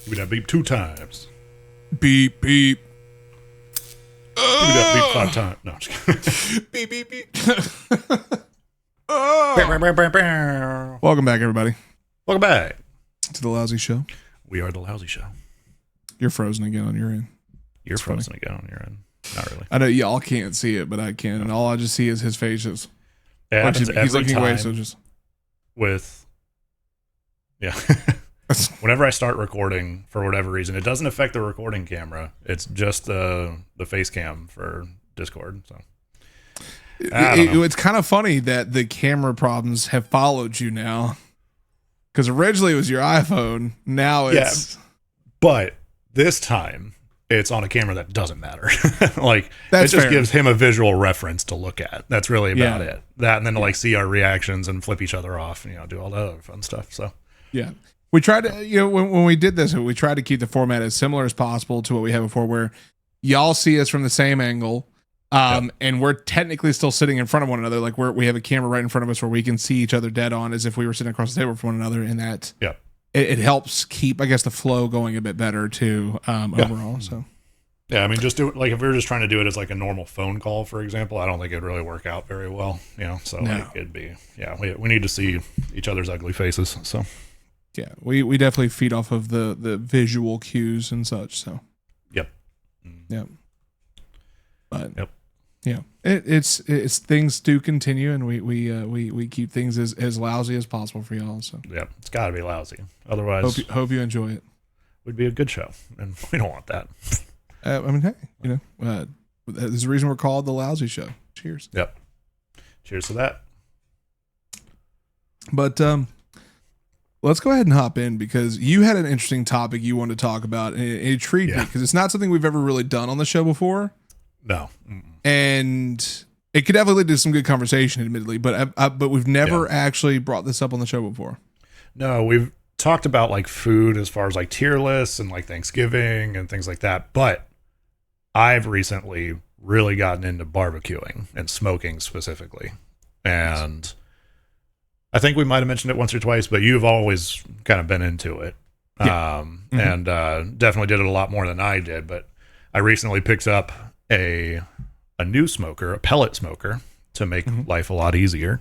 Give me that beep 2 times. Beep, beep. Give me that beep 5 times. No, I'm just kidding. Beep, beep, beep. Welcome back, everybody. Welcome back to the Lousy Show. We are the Lousy Show. You're frozen again on your end. You're frozen again on your end. Not really. I know y'all can't see it, but I can. And all I just see is his faces. It happens he's looking time away, so just whenever I start recording, for whatever reason, it doesn't affect the recording camera. It's just the face cam for Discord. So it's kind of funny that the camera problems have followed you now. Because originally it was your iPhone. Now it's... Yeah, but this time it's on a camera that doesn't matter. Like, that's it just fair. gives him a visual reference to look at. That's really about it. That, and then to like see our reactions and flip each other off and, do all that other fun stuff. So, yeah. We tried to, when we did this, we tried to keep the format as similar as possible to what we had before, where y'all see us from the same angle. And we're technically still sitting in front of one another. Like we have a camera right in front of us where we can see each other dead on as if we were sitting across the table from one another. And that, it helps keep, I guess, the flow going a bit better too, overall. So, yeah, I mean, just do it like if we were just trying to do it as like a normal phone call, for example, I don't think it'd really work out very well, So no. like it'd be, we need to see each other's ugly faces. So, yeah, we definitely feed off of the visual cues and such. So, yep. But yeah, it's things do continue, and we keep things as lousy as possible for y'all. So yeah, it's got to be lousy. Otherwise, hope you enjoy it. Would be a good show, and we don't want that. I mean, hey, there's a reason we're called the Lousy Show. Cheers. Yep. Cheers to that. But let's go ahead and hop in, because you had an interesting topic you wanted to talk about, and it intrigued me because it's not something we've ever really done on the show before. No. And it could definitely lead to some good conversation, admittedly, but we've never actually brought this up on the show before. No, we've talked about like food as far as like tier lists and like Thanksgiving and things like that, but I've recently really gotten into barbecuing and smoking specifically. And I think we might have mentioned it once or twice, but you've always kind of been into it. And definitely did it a lot more than I did. But I recently picked up a new smoker, a pellet smoker, to make life a lot easier.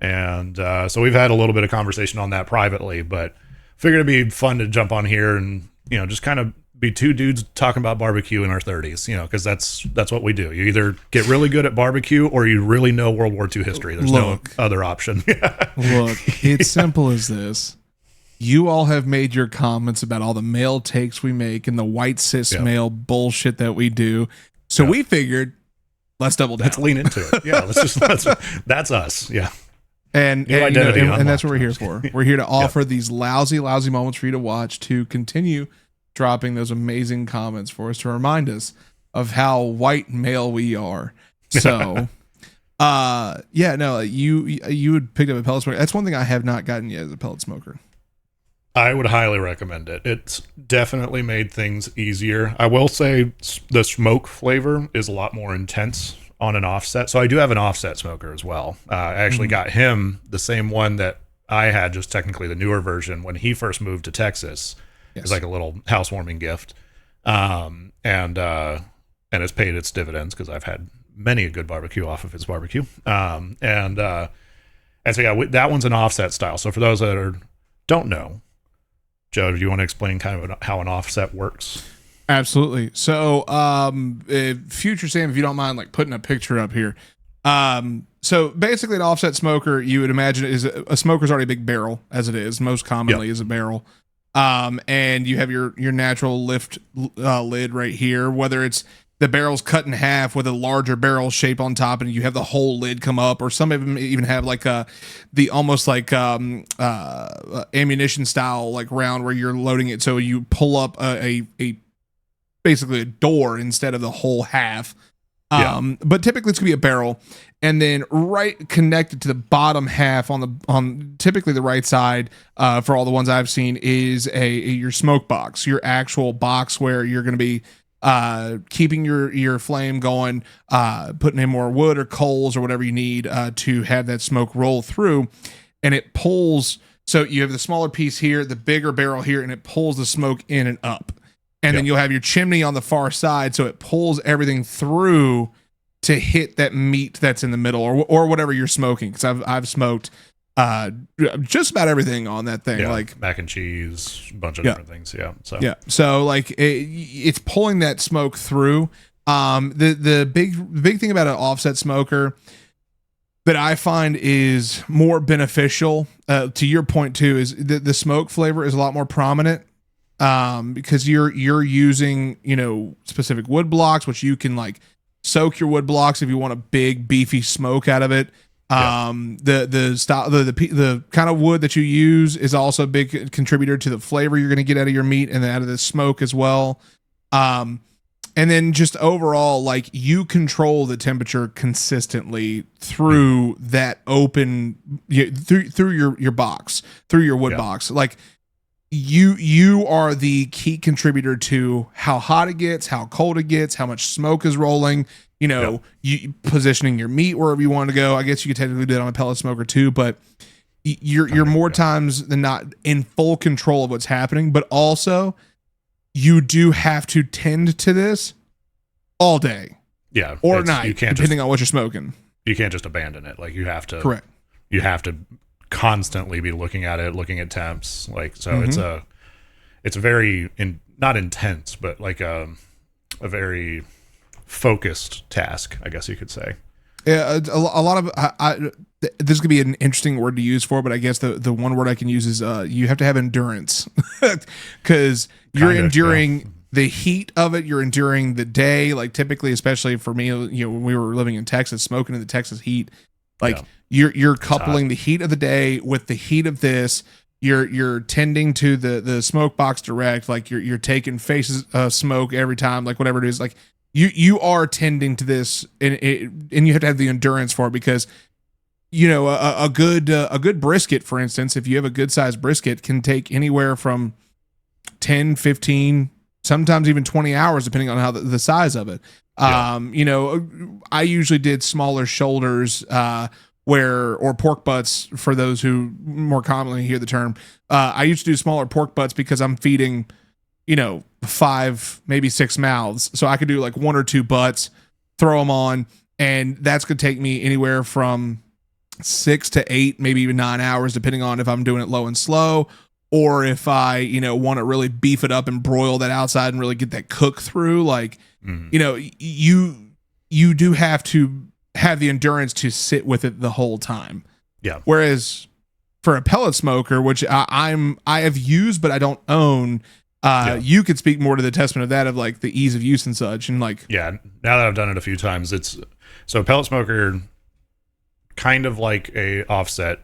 And so we've had a little bit of conversation on that privately, but figured it'd be fun to jump on here and, just kind of be two dudes talking about barbecue in our 30s, because that's what we do. You either get really good at barbecue or you really know World War II history. There's no other option. Look, it's simple as this. You all have made your comments about all the male takes we make and the white cis male bullshit that we do. So we figured, let's double down. Let's lean into it. Yeah, that's us. Yeah. And that's what we're here for. We're here to offer these lousy moments for you to watch, to continue dropping those amazing comments for us, to remind us of how white male we are. So, you had picked up a pellet smoker. That's one thing I have not gotten yet, as a pellet smoker. I would highly recommend it. It's definitely made things easier. I will say the smoke flavor is a lot more intense on an offset. So I do have an offset smoker as well. I actually got him the same one that I had, just technically the newer version, when he first moved to Texas. It's like a little housewarming gift. And it's paid its dividends, because I've had many a good barbecue off of his barbecue. And so that one's an offset style. So for those that don't know, Joe, do you want to explain kind of how an offset works? Absolutely. So, future Sam, if you don't mind, like putting a picture up here. So basically an offset smoker, you would imagine, is a smoker's already a big barrel, as it is most commonly is a barrel. And you have your natural lift lid right here, whether it's the barrel's cut in half with a larger barrel shape on top, and you have the whole lid come up, or some of them even have like the almost like ammunition style, like round, where you're loading it, so you pull up a basically a door instead of the whole half. But typically it's gonna be a barrel, and then right connected to the bottom half on typically the right side, for all the ones I've seen, is your smoke box, your actual box where you're gonna be keeping your flame going, putting in more wood or coals or whatever you need to have that smoke roll through, and it pulls So you have the smaller piece here, the bigger barrel here, and it pulls the smoke in and up. And then you'll have your chimney on the far side, so it pulls everything through to hit that meat that's in the middle, or whatever you're smoking. Because I've smoked just about everything on that thing, like mac and cheese, a bunch of different things. So like it's pulling that smoke through. The big thing about an offset smoker that I find is more beneficial, to your point too, is the smoke flavor is a lot more prominent. Because you're using, specific wood blocks, which you can like soak your wood blocks if you want a big beefy smoke out of it. The style, the kind of wood that you use is also a big contributor to the flavor you're going to get out of your meat and out of the smoke as well. And then just overall, like you control the temperature consistently through that open, through your box, through your wood box. Like you are the key contributor to how hot it gets, how cold it gets, how much smoke is rolling, you positioning your meat wherever you want to go. I guess you could technically do that on a pellet smoker too, but you're more times than not in full control of what's happening, but also you do have to tend to this all day. Yeah. Or night, depending on what you're smoking. You can't just abandon it. Like you have to. Correct. You have to constantly be looking at it, looking at temps. Like, so it's a very not intense, but like a very focused task, I guess you could say. Yeah. A lot of, this could be an interesting word to use for, but I guess the one word I can use is, you have to have endurance because you're enduring the heat of it. You're enduring the day. Like typically, especially for me, when we were living in Texas, smoking in the Texas heat, like you're coupling the heat of the day with the heat of this. You're tending to the smoke box direct. Like you're taking faces of smoke every time, like whatever it is. Like you are tending to this, and you have to have the endurance for it because a good brisket, for instance, if you have a good sized brisket, can take anywhere from 10, 15, sometimes even 20 hours, depending on how the size of it. I usually did smaller shoulders, or pork butts for those who more commonly hear the term. I used to do smaller pork butts because I'm feeding, 5, maybe 6 mouths. So I could do like 1 or 2 butts, throw them on, and that's going to take me anywhere from 6 to 8, maybe even 9 hours, depending on if I'm doing it low and slow, or if I, want to really beef it up and broil that outside and really get that cook through. Like, you do have to have the endurance to sit with it the whole time. Yeah. Whereas for a pellet smoker, which I have used, but I don't own, you could speak more to the testament of that, of like the ease of use and such. And like, now that I've done it a few times, so a pellet smoker, kind of like a offset,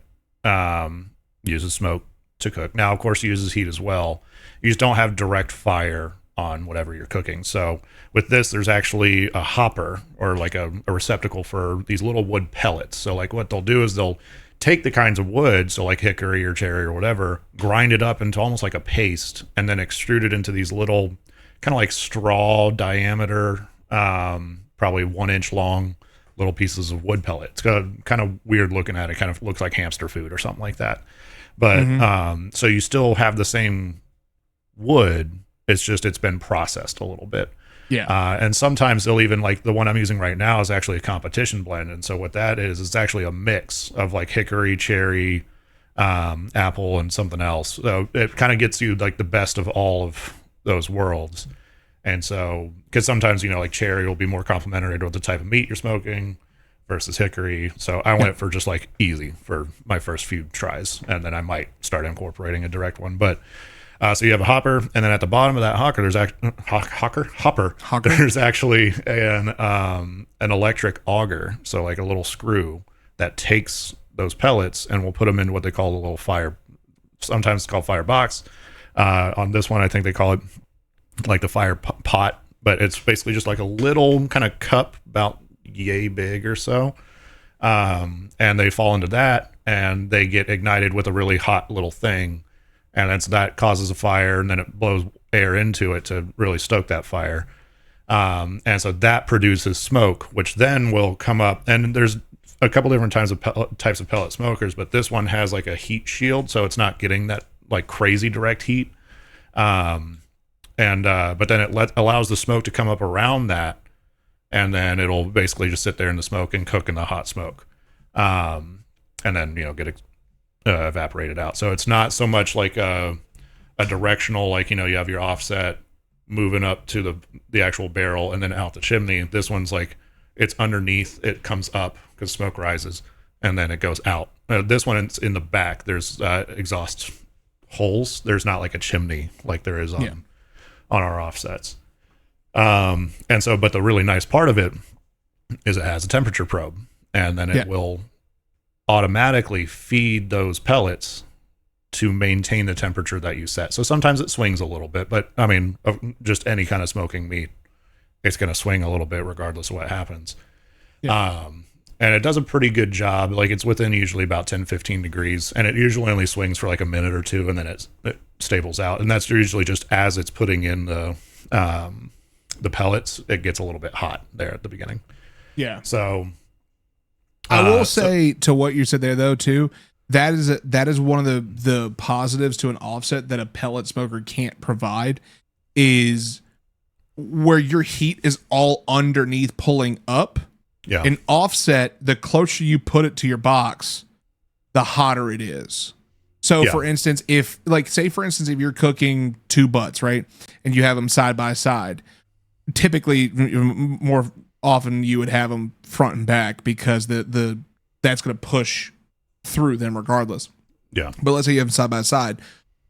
uses smoke to cook. Now, of course, it uses heat as well. You just don't have direct fire on whatever you're cooking. So with this, there's actually a hopper, or like a receptacle for these little wood pellets. So like what they'll do is they'll take the kinds of wood, so like hickory or cherry or whatever, grind it up into almost like a paste, and then extrude it into these little kind of like straw diameter, probably 1 inch long little pieces of wood pellet. It's got kind of weird looking at it. Kind of looks like hamster food or something like that. But so you still have the same wood. It's just it's been processed a little bit. Yeah. And sometimes they'll even, like the one I'm using right now is actually a competition blend. And so what that is, it's actually a mix of like hickory, cherry, apple, and something else. So it kind of gets you like the best of all of those worlds. And so, because sometimes, like cherry will be more complementary to the type of meat you're smoking versus hickory. So I went for just like easy for my first few tries, and then I might start incorporating a direct one. But so you have a hopper, and then at the bottom of that hopper, there's actually an electric auger, so like a little screw that takes those pellets and will put them in what they call a little fire. Sometimes it's called fire box. On this one, I think they call it like the fire pot, but it's basically just like a little kind of cup about yay big or so. And they fall into that, and they get ignited with a really hot little thing. And that causes a fire, and then it blows air into it to really stoke that fire. And so that produces smoke, which then will come up. And there's a couple different types of pellet smokers, but this one has like a heat shield, so it's not getting that like crazy direct heat. But then it allows the smoke to come up around that, and then it'll basically just sit there in the smoke and cook in the hot smoke, and then get it evaporated out. So it's not so much like a directional, like you have your offset moving up to the actual barrel and then out the chimney. This one's like it's underneath, it comes up because smoke rises, and then it goes out. This one, it's in the back. There's exhaust holes. There's not like a chimney like there is on our offsets. And so, but the really nice part of it is it has a temperature probe, and then it will automatically feed those pellets to maintain the temperature that you set. So sometimes it swings a little bit, but I mean, just any kind of smoking meat, it's going to swing a little bit regardless of what happens. And it does a pretty good job. Like it's within usually about 10, 15 degrees, and it usually only swings for like a minute or two, and then it stables out. And that's usually just as it's putting in the pellets, it gets a little bit hot there at the beginning. Yeah. So I will say to what you said there though too, that is one of the positives to an offset that a pellet smoker can't provide, is where your heat is all underneath pulling up. Yeah. An offset, the closer you put it to your box, the hotter it is. So for instance, if you're cooking two butts, right, and you have them side by side, typically more often you would have them front and back because that's going to push through them regardless. Yeah. But let's say you have them side by side.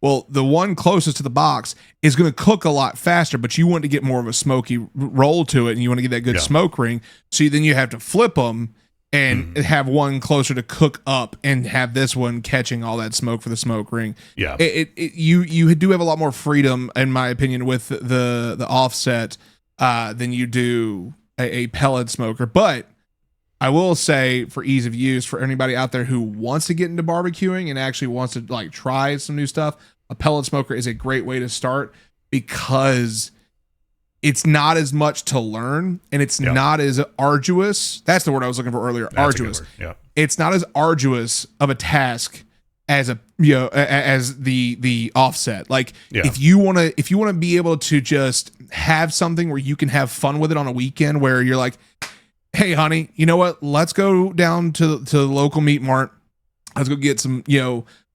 Well, the one closest to the box is going to cook a lot faster, but you want to get more of a smoky roll to it, and you want to get that good smoke ring. So then you have to flip them and have one closer to cook up, and have this one catching all that smoke for the smoke ring. Yeah, you do have a lot more freedom, in my opinion, with the offset than you do a pellet smoker. But I will say, for ease of use, for anybody out there who wants to get into barbecuing and actually wants to like try some new stuff, a pellet smoker is a great way to start, because it's not as much to learn, and it's not as arduous. That's the word I was looking for earlier. That's arduous. Yeah. It's not as arduous of a task as as the offset. Like if you want to be able to just have something where you can have fun with it on a weekend, where you're like, hey, honey, you know what? Let's go down to the local meat mart. Let's go get some,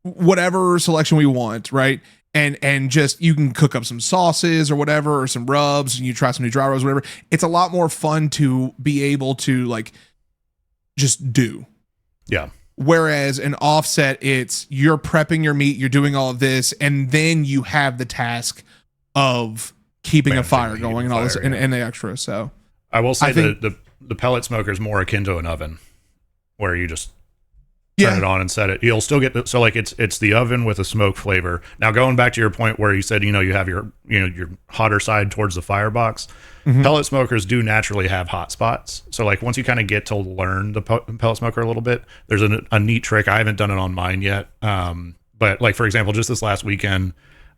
whatever selection we want, right? And just, you can cook up some sauces or whatever, or some rubs, and you try some new dry rubs, whatever. It's a lot more fun to be able to like just do. Yeah. Whereas an offset, it's you're prepping your meat, you're doing all of this, and then you have the task of keeping a fire going and all this, and the extra. So I will say the pellet smoker is more akin to an oven, where you just turn it on and set it. You'll still get it's the oven with a smoke flavor. Now, going back to your point where you said you have your your hotter side towards the firebox, pellet smokers do naturally have hot spots. So like once you kind of get to learn the pellet smoker a little bit, there's a neat trick. I haven't done it on mine yet, but like for example, just this last weekend,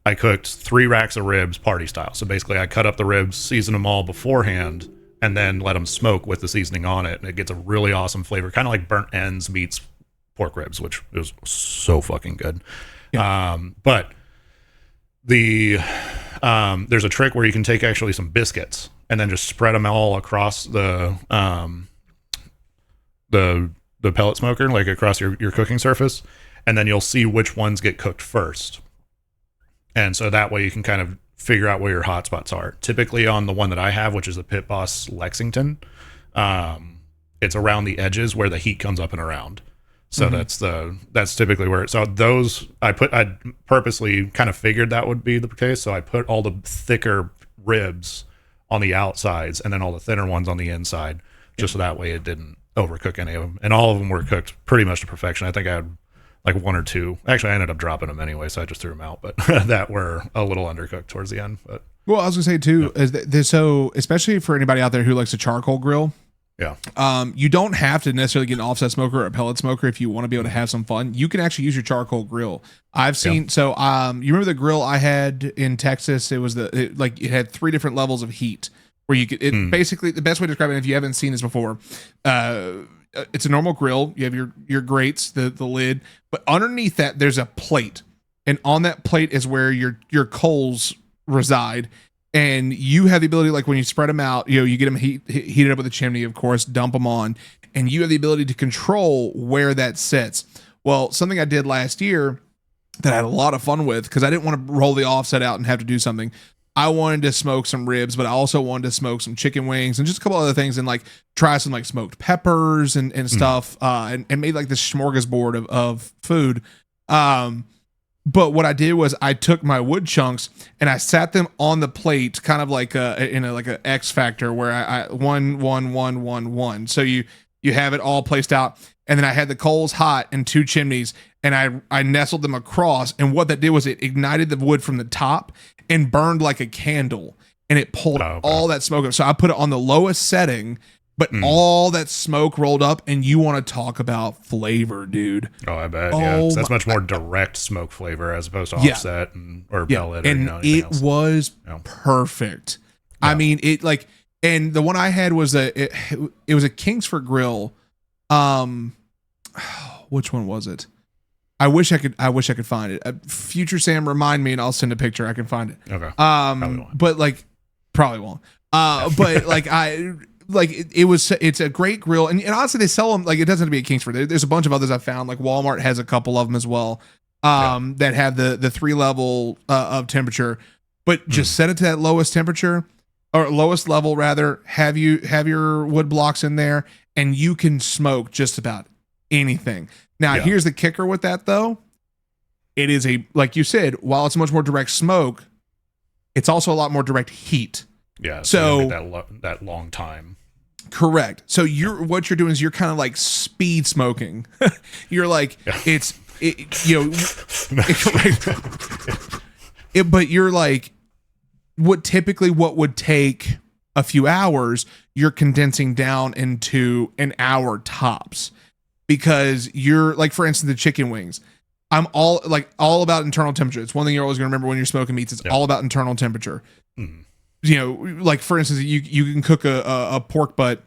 I cooked 3 racks of ribs party style. So basically, I cut up the ribs, seasoned them all beforehand, and then let them smoke with the seasoning on it, and it gets a really awesome flavor, kind of like burnt ends meets pork ribs, which is so fucking good. But there's a trick where you can take actually some biscuits and then just spread them all across the pellet smoker, like across your cooking surface, and then you'll see which ones get cooked first. And so that way you can kind of figure out where your hot spots are. Typically on the one that I have, which is a Pit Boss Lexington, it's around the edges where the heat comes up and around. So that's typically where so those I purposely kind of figured that would be the case. So I put all the thicker ribs on the outsides and then all the thinner ones on the inside, just so that way it didn't overcook any of them. And all of them were cooked pretty much to perfection. I think I had like 1 or 2. Actually, I ended up dropping them anyway, so I just threw them out. But that were a little undercooked towards the end. But well, I was gonna say too, is so especially for anybody out there who likes a charcoal grill. Yeah. You don't have to necessarily get an offset smoker or a pellet smoker if you want to be able to have some fun. You can actually use your charcoal grill. I've seen you remember the grill I had in Texas? It was it had 3 different levels of heat where you could basically, the best way to describe it, if you haven't seen this before, it's a normal grill. You have your grates, the lid, but underneath that there's a plate, and on that plate is where your coals reside. And you have the ability, like when you spread them out, you get them heated up with a chimney, of course, dump them on, and you have the ability to control where that sits. Well, something I did last year that I had a lot of fun with, because I didn't want to roll the offset out and have to do something. I wanted to smoke some ribs, but I also wanted to smoke some chicken wings and just a couple other things, and like try some like smoked peppers and stuff, and made like this smorgasbord of food. But what I did was I took my wood chunks and I sat them on the plate, kind of like in a X Factor, where I 1 1 1 1 1. So you have it all placed out, and then I had the coals hot and 2 chimneys, and I nestled them across. And what that did was it ignited the wood from the top and burned like a candle, and it pulled all that smoke up. So I put it on the lowest setting, but all that smoke rolled up, and you want to talk about flavor, dude. Oh, I bet. Yeah. So that's much more direct smoke flavor as opposed to offset or pellet. And it was perfect. Yeah. I mean, it like, and the one I had was it was a Kingsford grill. Which one was it? I wish I could find it. Future Sam, remind me, and I'll send a picture. I can find it. Okay. But like, probably won't. But like it's a great grill, and honestly they sell them, like it doesn't have to be at Kingsford. There's a bunch of others I found, like Walmart has a couple of them as well, that have the 3 level of temperature, but just set it to that lowest temperature, or lowest level rather. Have your wood blocks in there, and you can smoke just about anything. Now here's the kicker with that though. It is like you said, while it's a much more direct smoke, it's also a lot more direct heat. Yeah, so that long time. Correct. So what you're doing is you're kind of like speed smoking. You're like but you're like what would take a few hours, you're condensing down into an hour tops, because you're like, for instance, the chicken wings. I'm all about internal temperature. It's one thing you're always going to remember when you're smoking meats. It's all about internal temperature. Like for instance, you can cook a pork butt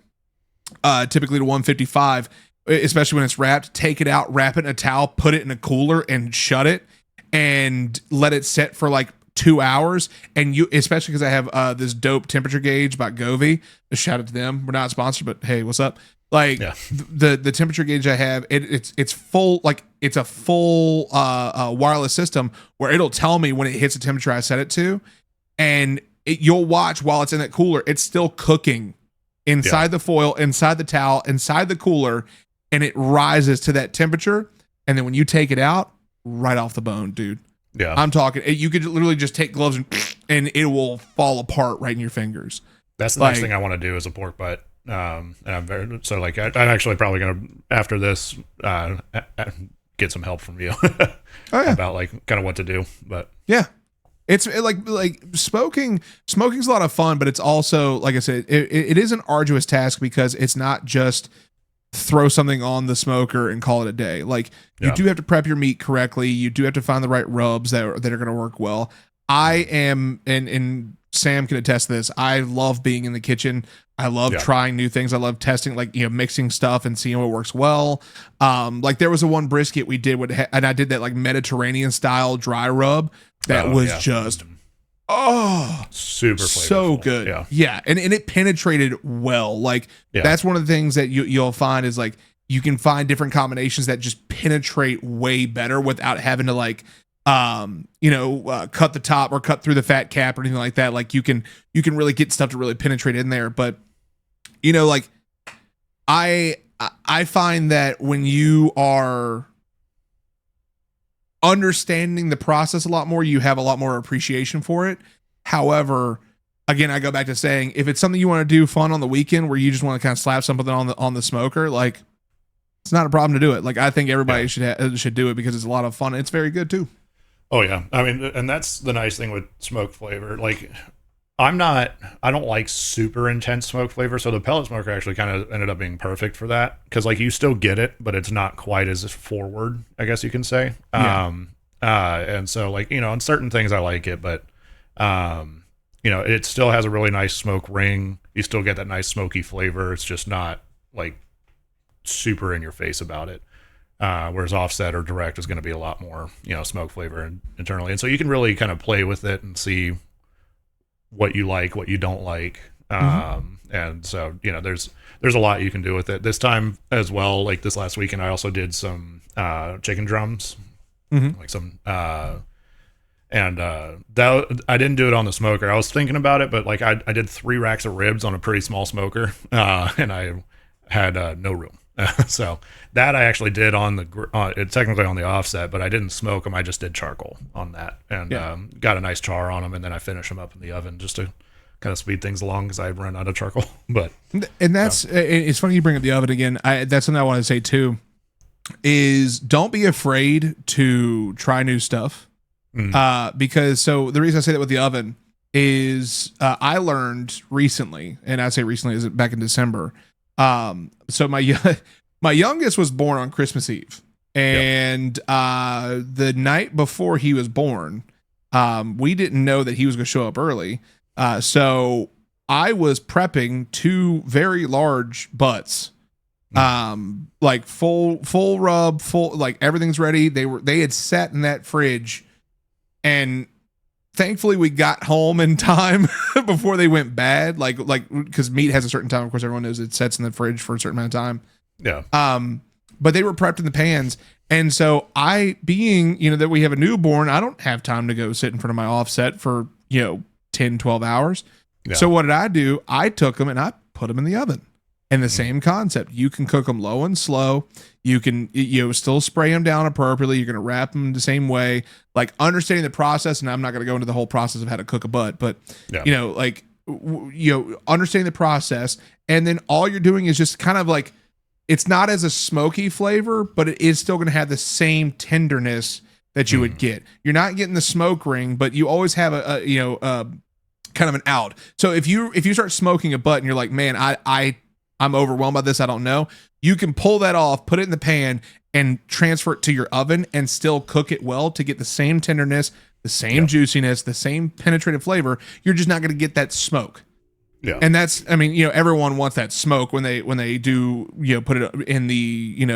typically to 155, especially when it's wrapped. Take it out, wrap it in a towel, put it in a cooler, and shut it, and let it set for like 2 hours. And especially because I have this dope temperature gauge by Govee. A shout out to them. We're not sponsored, but hey, what's up? Like the temperature gauge I have, it's full, like it's a full wireless system where it'll tell me when it hits the temperature I set it to, and you'll watch while it's in that cooler, it's still cooking inside the foil, inside the towel, inside the cooler, and it rises to that temperature. And then when you take it out, right off the bone, dude. Yeah, I'm talking. You could literally just take gloves and it will fall apart right in your fingers. That's the next thing I want to do is a pork butt. And I'm I'm actually probably gonna, after this, get some help from you about like kind of what to do. But it's like smoking's a lot of fun, but it's also, like I said, it is an arduous task, because it's not just throw something on the smoker and call it a day. Like you do have to prep your meat correctly. You do have to find the right rubs that are going to work well. I am, and Sam can attest to this, I love being in the kitchen. I love trying new things. I love testing, like, mixing stuff and seeing what works well. Like there was a one brisket we did and I did that like Mediterranean style dry rub that was just super flavorful. So good. Yeah. And it penetrated well. Like that's one of the things that you'll find is like you can find different combinations that just penetrate way better without having to like cut the top or cut through the fat cap or anything like that. Like you can really get stuff to really penetrate in there. But like I find that when you are understanding the process a lot more, you have a lot more appreciation for it. However, again, I go back to saying, if it's something you want to do fun on the weekend where you just want to kind of slap something on the smoker, like it's not a problem to do it. Like I think everybody should do it, because it's a lot of fun. It's very good too. Oh yeah. I mean, and that's the nice thing with smoke flavor. Like I don't like super intense smoke flavor. So the pellet smoker actually kind of ended up being perfect for that. Cause like you still get it, but it's not quite as forward, I guess you can say. And so like, on certain things I like it, but, it still has a really nice smoke ring. You still get that nice smoky flavor. It's just not like super in your face about it. Whereas offset or direct is going to be a lot more, smoke flavor internally. And so you can really kind of play with it and see what you like, what you don't like. And so, there's a lot you can do with it this time as well. Like this last weekend, I also did some, chicken drums, like some, and that I didn't do it on the smoker. I was thinking about it, but like I did 3 racks of ribs on a pretty small smoker, and I had no room. So that I actually did on the technically on the offset, but I didn't smoke them. I just did charcoal on that, and got a nice char on them, and then I finished them up in the oven just to kind of speed things along because I run out of charcoal. But that's it's funny you bring up the oven again. That's something I want to say too. Is don't be afraid to try new stuff. Because the reason I say that with the oven is I learned recently, and I say recently is back in December. So my youngest was born on Christmas Eve, and the night before he was born, we didn't know that he was going to show up early. So I was prepping 2 very large butts. Like full rub, like everything's ready. They had sat in that fridge. And thankfully we got home in time before they went bad. Like, cause meat has a certain time. Of course, everyone knows it sets in the fridge for a certain amount of time. Yeah. But they were prepped in the pans. And so being, that we have a newborn, I don't have time to go sit in front of my offset for, 10, 12 hours. Yeah. So what did I do? I took them and I put them in the oven. And the same concept, you can cook them low and slow. You can, still spray them down appropriately. You're going to wrap them the same way, like understanding the process. And I'm not going to go into the whole process of how to cook a butt, but understanding the process. And then all you're doing is just kind of like, it's not as a smoky flavor, but it is still going to have the same tenderness that you would get. You're not getting the smoke ring, but you always have a kind of an out. So if you start smoking a butt and you're like, man, I'm overwhelmed by this, I don't know, you can pull that off, put it in the pan, and transfer it to your oven and still cook it well to get the same tenderness, the same juiciness, the same penetrative flavor. You're just not going to get that smoke. Yeah. And that's, everyone wants that smoke when they do, put it in the,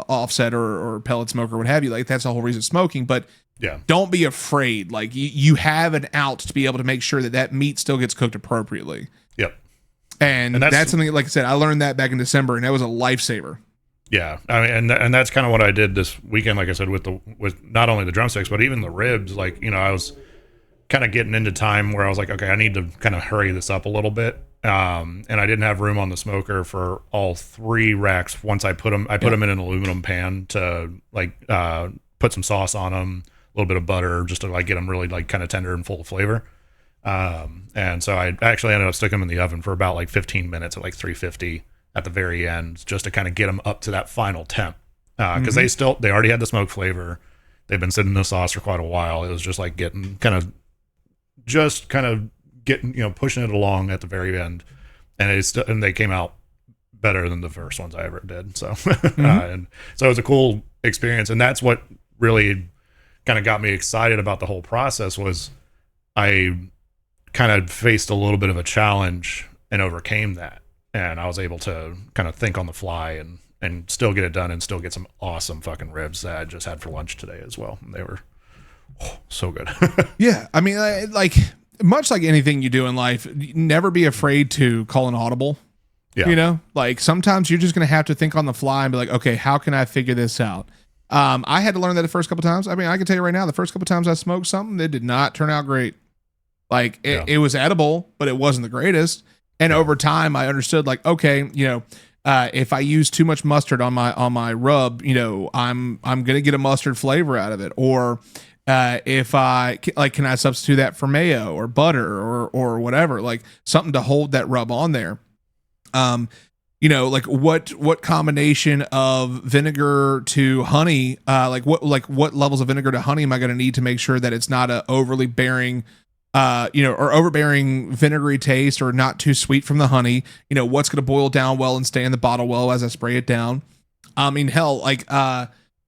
offset or pellet smoker or what have you. Like, that's the whole reason smoking. But don't be afraid. Like, you have an out to be able to make sure that meat still gets cooked appropriately. Yep. And that's something, like I said, I learned that back in December, and that was a lifesaver. Yeah, I mean, and that's kind of what I did this weekend. Like I said, with not only the drumsticks, but even the ribs. Like, I was kind of getting into time where I was like, okay, I need to kind of hurry this up a little bit. And I didn't have room on the smoker for all 3 racks. Once I put them in an aluminum pan to put some sauce on them, a little bit of butter, just to get them really kind of tender and full of flavor. And so I actually ended up sticking them in the oven for about 15 minutes at 350 at the very end, just to kind of get them up to that final temp. Cause they already had the smoke flavor. They've been sitting in the sauce for quite a while. It was just getting pushing it along at the very end. And they came out better than the first ones I ever did. So, and so it was a cool experience. And that's what really kind of got me excited about the whole process. Was I kind of faced a little bit of a challenge and overcame that, and I was able to kind of think on the fly and still get it done, and still get some awesome fucking ribs that I just had for lunch today as well. They were so good. Yeah, I mean, much like anything you do in life, never be afraid to call an audible. Yeah. Sometimes you're just going to have to think on the fly and be like, okay, how can I figure this out? I had to learn that the first couple times. I mean, I can tell you right now, the first couple times I smoked something, it did not turn out great. It was edible, but it wasn't the greatest. And over time, I understood, okay, if I use too much mustard on my rub, I'm gonna get a mustard flavor out of it. Or if I can I substitute that for mayo or butter or whatever, something to hold that rub on there. What combination of vinegar to honey, what levels of vinegar to honey am I going to need to make sure that it's not a overly bearing, or overbearing vinegary taste, or not too sweet from the honey? What's going to boil down well and stay in the bottle well as I spray it down? I mean, hell,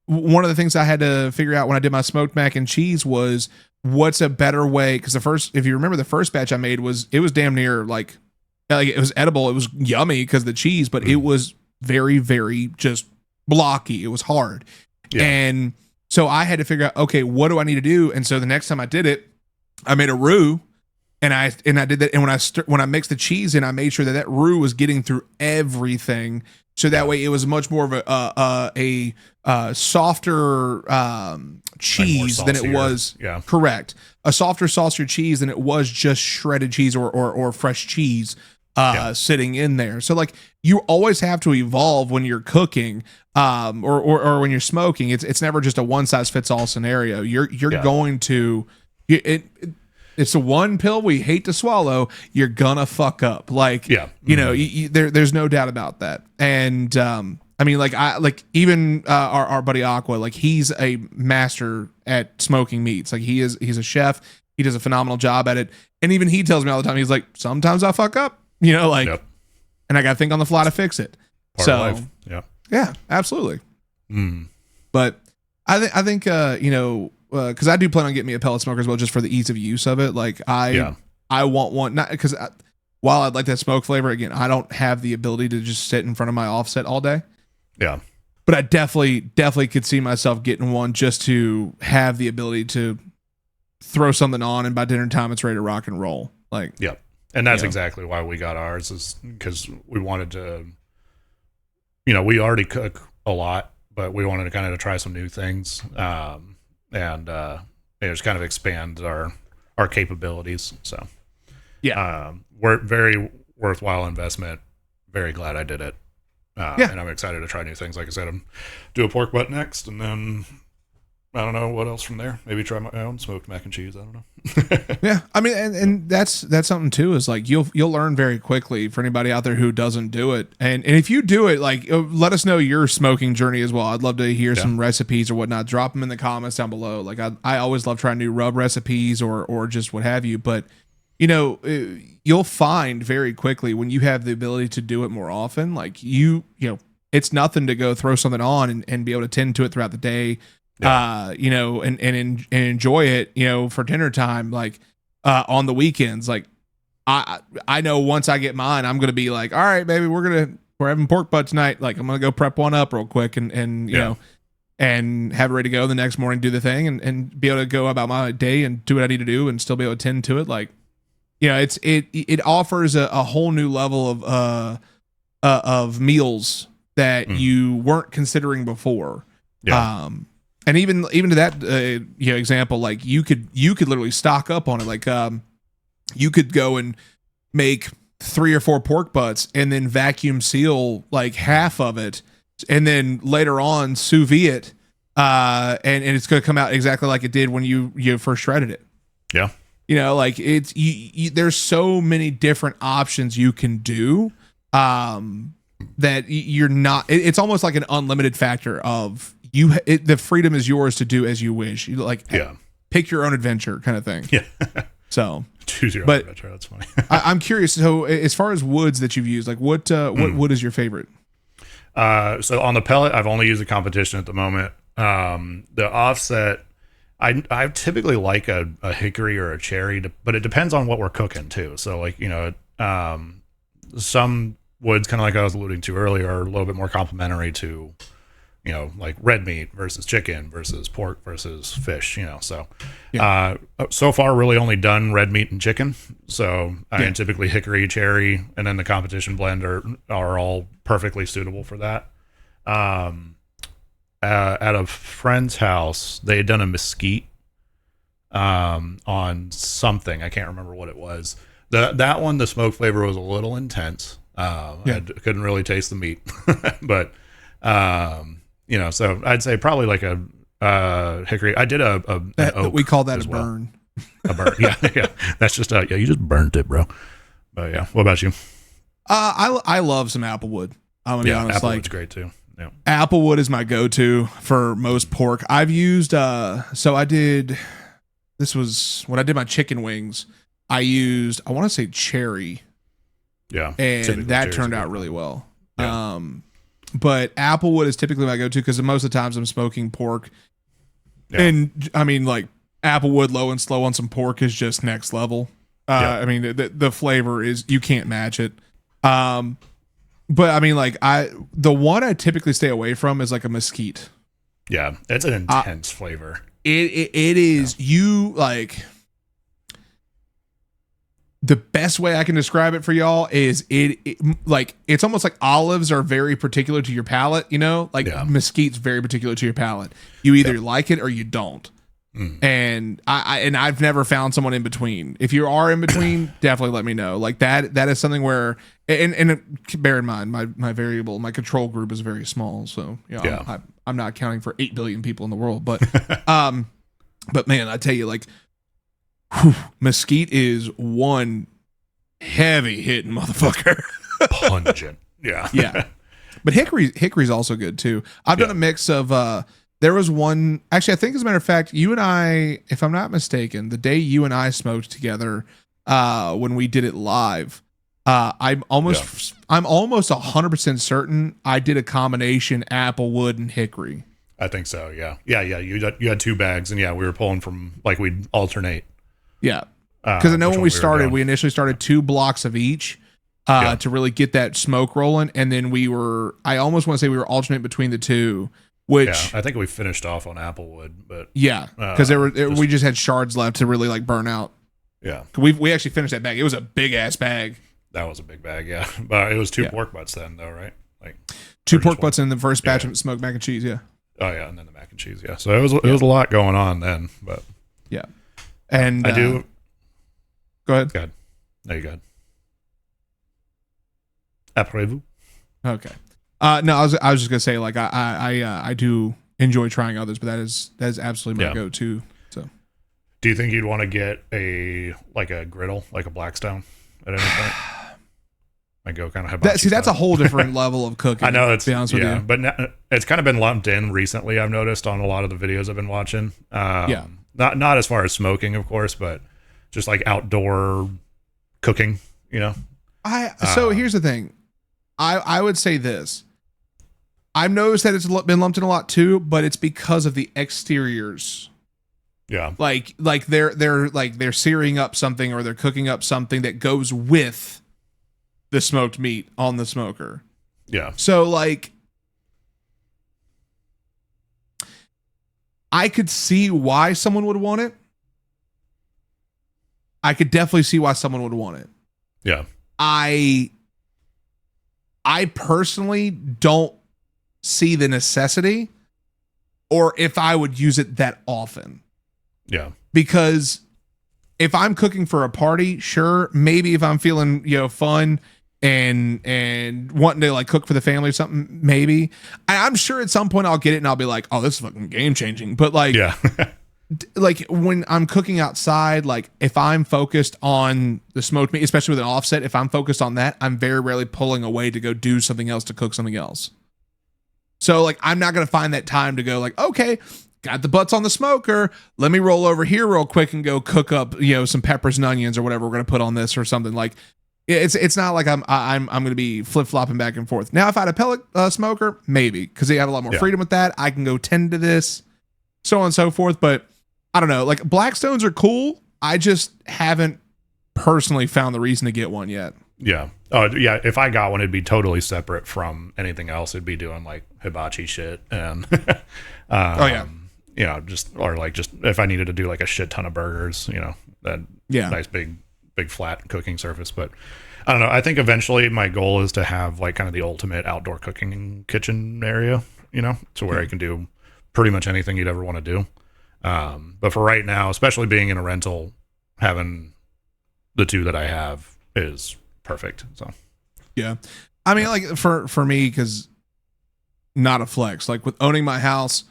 one of the things I had to figure out when I did my smoked mac and cheese was what's a better way. Cause if you remember, the first batch I made it was damn near it was edible. It was yummy because of the cheese, but it was very, very just blocky. It was hard. Yeah. And so I had to figure out, okay, what do I need to do? And so the next time I did it, I made a roux, and I did that. And when I mixed the cheese in, I made sure that roux was getting through everything. So that way it was much more of a softer cheese than it was. Yeah. Correct. A softer, saucier cheese than it was just shredded cheese or fresh cheese sitting in there. So like you always have to evolve when you're cooking or when you're smoking. It's never just a one size fits all scenario. You're going to it's a one pill we hate to swallow. You're gonna fuck up. Like, you know, there's no doubt about that. And I mean, like even our buddy Aqua, like he's a master at smoking meats. Like he's a chef. He does a phenomenal job at it. And even he tells me all the time, he's like, sometimes I fuck up, you know, like, and I got to think on the fly to fix it. Part of life. Yeah, absolutely. But I think you know, because I do plan on getting me a pellet smoker as well, just for the ease of use of it. Like I want one, not because while I'd like that smoke flavor, again, I don't have the ability to just sit in front of my offset all day. Yeah. But I definitely could see myself getting one just to have the ability to throw something on, and by dinner time it's ready to rock and roll. Like, and that's exactly why we got ours, is because we wanted to, you know, we already cook a lot, but we wanted to kind of try some new things, and just kind of expand our capabilities. So we're very worthwhile investment. Very glad I did it. And I'm excited to try new things. Like I said, I'm do a pork butt next, and then I don't know what else from there. Maybe try my own smoked mac and cheese. I don't know. Yeah, I mean, and that's something too. Is like you'll learn very quickly for anybody out there who doesn't do it. And if you do it, like let us know your smoking journey as well. I'd love to hear some recipes or whatnot. Drop them in the comments down below. Like I always love trying new rub recipes or just what have you. But you know, you'll find very quickly when you have the ability to do it more often. Like you know, it's nothing to go throw something on and be able to tend to it throughout the day. You know, and enjoy it, you know, for dinner time, like on the weekends. Like I know once I get mine, I'm gonna be like, all right, baby, we're having pork butt tonight. Like I'm gonna go prep one up real quick and you know, and have it ready to go the next morning, do the thing and be able to go about my day and do what I need to do and still be able to tend to it. Like, you know, it offers a whole new level of meals that you weren't considering before. And even to that you know, example, like you could literally stock up on it. Like you could go and make 3 or 4 pork butts and then vacuum seal like half of it, and then later on sous vide it, and it's going to come out exactly like it did when you first shredded it. Yeah. You know, like it's there's so many different options you can do that you're not. It's almost like an unlimited factor of the freedom is yours to do as you wish. You like pick your own adventure kind of thing. Yeah. So choose your own adventure. That's funny. I'm curious. So as far as woods that you've used, like what wood is your favorite? So on the pellet, I've only used a competition at the moment. The offset, I typically like a hickory or a cherry, but it depends on what we're cooking too. So like, you know, some woods, kind of like I was alluding to earlier, are a little bit more complementary to, you know, like red meat versus chicken versus pork versus fish, you know. So so far really only done red meat and chicken. So I mean, typically hickory, cherry, and then the competition blend are all perfectly suitable for that. At a friend's house, they had done a mesquite on something. I can't remember what it was. That one, the smoke flavor was a little intense. I couldn't really taste the meat, but you know, so I'd say probably like a hickory. I did an oak. We call that a burn. A burn. Yeah. That's just you just burnt it, bro. But yeah, what about you? I love some applewood. I'm gonna be honest. Applewood's great too. Yeah. Applewood is my go-to for most pork. I've used so I did, this was when I did my chicken wings, I used, I want to say cherry. Yeah. And that turned out really well. Yeah. But applewood is typically my go-to because most of the times I'm smoking pork. Yeah. And I mean, like applewood low and slow on some pork is just next level. I mean, the flavor is, you can't match it. But I mean, like the one I typically stay away from is like a mesquite. Yeah, it's an intense flavor. It is you like. The best way I can describe it for y'all is like it's almost like olives are very particular to your palate, you know? Like mesquite's very particular to your palate. You either like it or you don't. And I've never found someone in between. If you are in between, definitely let me know. Like that is something where and bear in mind my control group is very small, so I'm not counting for 8 billion people in the world, but man, I tell you, like mesquite is one heavy hitting motherfucker. Pungent. Yeah. But hickory's also good too. I've done a mix of there was one, actually I think as a matter of fact, you and I, if I'm not mistaken, the day you and I smoked together when we did it live, I'm almost 100% certain I did a combination applewood and hickory. I think so. Yeah. You had 2 bags, and we were pulling from, like, we'd alternate. Yeah, because I know when we started, we initially started 2 blocks of each to really get that smoke rolling, and then I almost want to say we were alternate between the 2, which I think we finished off on applewood, but because we just had shards left to really like burn out. Yeah, we actually finished that bag. It was a big ass bag. That was a big bag, but it was 2 pork butts then, though, right? Like 2 pork butts in the first batch of smoked mac and cheese. Yeah. Oh yeah, and then the mac and cheese. Yeah, so it was a lot going on then, but yeah. And I do. Go ahead. Go ahead. No, you go ahead. Après vous. Okay. No, I was just gonna say, like, I do enjoy trying others, but that is absolutely my go-to. So, do you think you'd want to get a griddle, like a Blackstone, at any point? I go kind of hibachi. That's a whole different level of cooking. I know, it's to be honest with you, but it's kind of been lumped in recently. I've noticed on a lot of the videos I've been watching. Not as far as smoking, of course, but just like outdoor cooking, you know? So here's the thing. I would say this. I've noticed that it's been lumped in a lot too, but it's because of the exteriors. Yeah. Like they're searing up something or they're cooking up something that goes with the smoked meat on the smoker. Yeah. So like I could see why someone would want it. I could definitely see why someone would want it. Yeah. I personally don't see the necessity or if I would use it that often. Yeah. Because if I'm cooking for a party, sure, maybe if I'm feeling, fun and wanting to like cook for the family or something, maybe. I'm sure at some point I'll get it and I'll be like, oh, this is fucking game changing. But like, like when I'm cooking outside, like if I'm focused on the smoked meat, especially with an offset, if I'm focused on that, I'm very rarely pulling away to go do something else to cook something else. So like, I'm not going to find that time to go like, okay, got the butts on the smoker. Let me roll over here real quick and go cook up, some peppers and onions or whatever we're going to put on this or something. Like it's not like I'm going to be flip flopping back and forth. Now, if I had a pellet smoker, maybe, because they have a lot more freedom with that. I can go tend to this, so on and so forth. But I don't know, like Blackstones are cool. I just haven't personally found the reason to get one yet. Yeah. Oh yeah. If I got one, it'd be totally separate from anything else. It'd be doing like hibachi shit and, just if I needed to do like a shit ton of burgers, that nice big flat cooking surface. But I don't know. I think eventually my goal is to have like kind of the ultimate outdoor cooking kitchen area, to where I can do pretty much anything you'd ever want to do. But for right now, especially being in a rental, having the 2 that I have is perfect. So, yeah. I mean, like for me, cause not a flex, like with owning my house,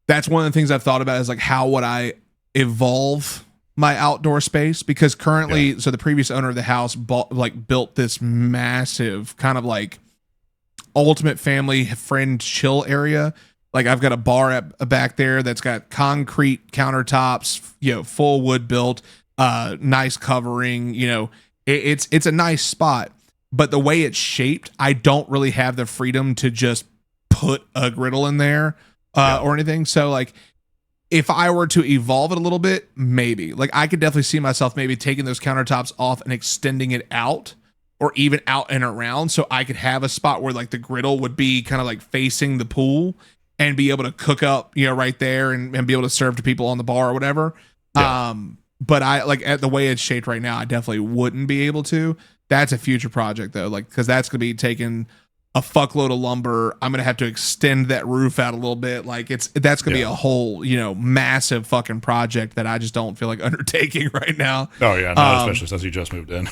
that's one of the things I've thought about is like, how would I evolve my outdoor space? Because currently, so the previous owner of the house built this massive kind of like ultimate family friend chill area. Like I've got a bar back there that's got concrete countertops, full wood built, nice covering, it's a nice spot, but the way it's shaped, I don't really have the freedom to just put a griddle in there or anything. So like if I were to evolve it a little bit, maybe like I could definitely see myself maybe taking those countertops off and extending it out or even out and around, so I could have a spot where like the griddle would be kind of like facing the pool and be able to cook up, right there and be able to serve to people on the bar or whatever. Yeah. But I like at the way it's shaped right now, I definitely wouldn't be able to. That's a future project though, like because that's gonna be taking a fuckload of lumber. I'm gonna have to extend that roof out a little bit. Like that's gonna be a whole massive fucking project that I just don't feel like undertaking right now. Oh yeah, no, especially since you just moved in.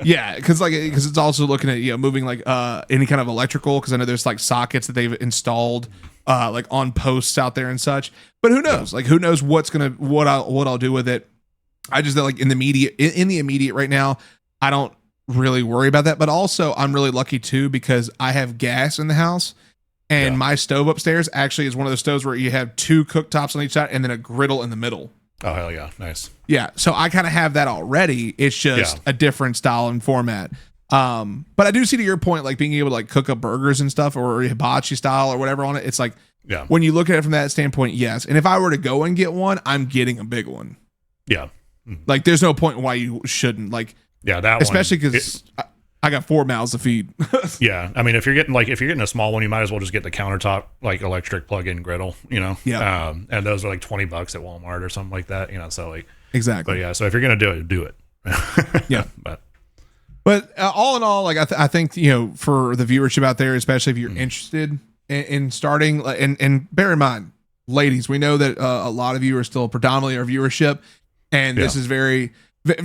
Yeah, because it's also looking at moving like any kind of electrical, because I know there's like sockets that they've installed like on posts out there and such. But who knows? Like who knows what I'll do with it. I just like in the immediate right now, I don't really worry about that. But also I'm really lucky too because I have gas in the house, and my stove upstairs actually is one of those stoves where you have 2 cooktops on each side and then a griddle in the middle. Oh hell yeah, nice. Yeah, so I kind of have that already. It's just a different style and format. But I do see to your point, like being able to like cook up burgers and stuff or hibachi style or whatever on it. It's like when you look at it from that standpoint, yes. And if I were to go and get one, I'm getting a big one. Yeah. Like there's no point why you shouldn't that especially because I got 4 mouths to feed. Yeah, I mean if you're getting a small one, you might as well just get the countertop like electric plug-in griddle, Yeah. And those are like $20 at Walmart or something like that, so like Exactly. But yeah, so if you're gonna do it. Yeah. But all in all, like I think for the viewership out there, especially if you're interested in starting, and bear in mind, ladies, we know that a lot of you are still predominantly our viewership, and this is very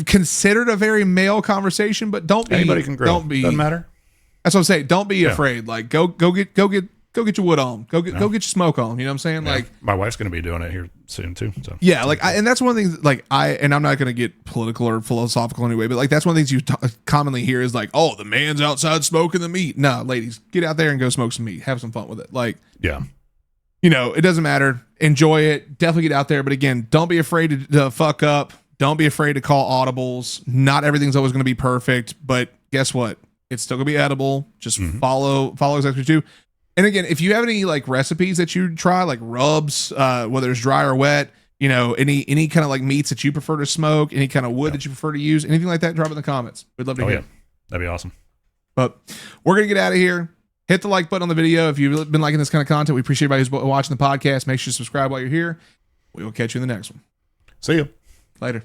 considered a very male conversation, but anybody can grill. Doesn't matter. That's what I'm saying. Don't be afraid. Like go get your wood on. Go get your smoke on. You know what I'm saying? Yeah. Like my wife's gonna be doing it here soon too. So yeah, like and that's one of the things. Like and I'm not gonna get political or philosophical anyway, but like that's one of the things you commonly hear is like, oh, the man's outside smoking the meat. No, ladies, get out there and go smoke some meat. Have some fun with it. Like it doesn't matter. Enjoy it. Definitely get out there. But again, don't be afraid to fuck up. Don't be afraid to call audibles. Not everything's always going to be perfect, but guess what? It's still going to be edible. Just follow exactly what you do. And again, if you have any like recipes that you try, like rubs, whether it's dry or wet, any kind of like meats that you prefer to smoke, any kind of wood that you prefer to use, anything like that, drop it in the comments. We'd love to hear. That'd be awesome. But we're going to get out of here. Hit the like button on the video. If you've been liking this kind of content, we appreciate everybody who's watching the podcast. Make sure to subscribe while you're here. We will catch you in the next one. See you. Later.